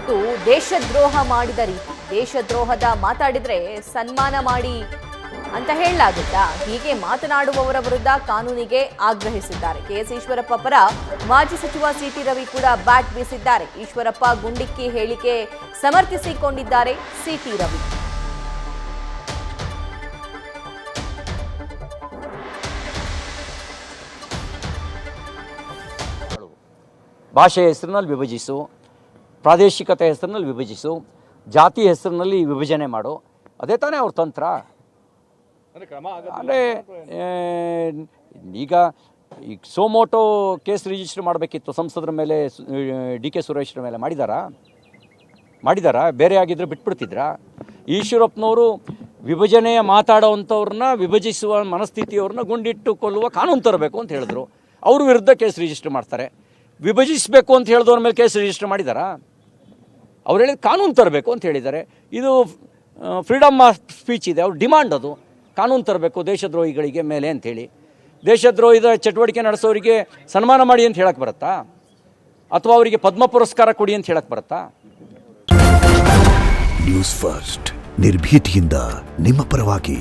ಇದು ದೇಶದ್ರೋಹ ಮಾಡಿದ ರೀತಿ. ದೇಶದ್ರೋಹದ ಮಾತಾಡಿದ್ರೆ ಸನ್ಮಾನ ಮಾಡಿ ಅಂತ ಹೇಳಲಾಗುತ್ತಾ? ಹೀಗೆ ಮಾತನಾಡುವವರ ವಿರುದ್ಧ ಕಾನೂನಿಗೆ ಆಗ್ರಹಿಸಿದ್ದಾರೆ. ಕೆಎಸ್ ಈಶ್ವರಪ್ಪ ಪರ ಮಾಜಿ ಸಚಿವ ಸಿಟಿ ರವಿ ಕೂಡ ಬ್ಯಾಟ್ ಬೀಸಿದ್ದಾರೆ. ಈಶ್ವರಪ್ಪ ಗುಂಡಿಕ್ಕಿ ಹೇಳಿಕೆ ಸಮರ್ಥಿಸಿಕೊಂಡಿದ್ದಾರೆ ಸಿಟಿ ರವಿ. ಭಾಷೆಯ ಹೆಸರಿನಲ್ಲಿ ವಿಭಜಿಸು, ಪ್ರಾದೇಶಿಕತೆ ಹೆಸರಿನಲ್ಲಿ ವಿಭಜಿಸು, ಜಾತಿ ಹೆಸರಿನಲ್ಲಿ ವಿಭಜನೆ ಮಾಡು, ಅದೇ ತಾನೇ ಅವ್ರ ತಂತ್ರ. ಅಂದರೆ ಈಗ ಸೋಮೋಟೋ ಕೇಸ್ ರಿಜಿಸ್ಟರ್ ಮಾಡಬೇಕಿತ್ತು ಸಂಸದರ ಮೇಲೆ, ಡಿ ಕೆ ಸುರೇಶ್ರ ಮೇಲೆ. ಮಾಡಿದಾರಾ? ಬೇರೆ ಆಗಿದ್ದರೆ ಬಿಟ್ಬಿಡ್ತಿದ್ರಾ? ಈಶ್ವರಪ್ಪನವರು ವಿಭಜನೆಯ ಮಾತಾಡೋವಂಥವ್ರನ್ನ, ವಿಭಜಿಸುವ ಮನಸ್ಥಿತಿಯವ್ರನ್ನ ಗುಂಡಿಟ್ಟು ಕೊಲ್ಲುವ ಕಾನೂನು ತರಬೇಕು ಅಂತ ಹೇಳಿದ್ರು. ಅವ್ರ ವಿರುದ್ಧ ಕೇಸ್ ರಿಜಿಸ್ಟರ್ ಮಾಡ್ತಾರೆ. ವಿಭಜಿಸಬೇಕು ಅಂತ ಹೇಳಿದವ್ರ ಮೇಲೆ ಕೇಸ್ ರಿಜಿಸ್ಟರ್ ಮಾಡಿದಾರಾ? ಅವ್ರು ಹೇಳಿದ ಕಾನೂನು ತರಬೇಕು ಅಂತ ಹೇಳಿದ್ದಾರೆ. ಇದು ಫ್ರೀಡಮ್ ಆಫ್ ಸ್ಪೀಚ್ ಇದೆ, ಅವ್ರ ಡಿಮಾಂಡ್ ಅದು. ಕಾನೂನು ತರಬೇಕು ದೇಶದ್ರೋಹಿಗಳಿಗೆ ಮೇಲೆ ಅಂಥೇಳಿ. ದೇಶದ್ರೋಹದ ಚಟುವಟಿಕೆ ನಡೆಸೋರಿಗೆ ಸನ್ಮಾನ ಮಾಡಿ ಅಂತ ಹೇಳಕ್ಕೆ ಬರುತ್ತಾ? ಅಥವಾ ಅವರಿಗೆ ಪದ್ಮ ಪುರಸ್ಕಾರ ಕೊಡಿ ಅಂತ ಹೇಳಕ್ಕೆ ಬರುತ್ತಾ? ನ್ಯೂಸ್ ಫಸ್ಟ್ ನಿರ್ಭೀತಿಯಿಂದ ನಿಮ್ಮ ಪರವಾಗಿ.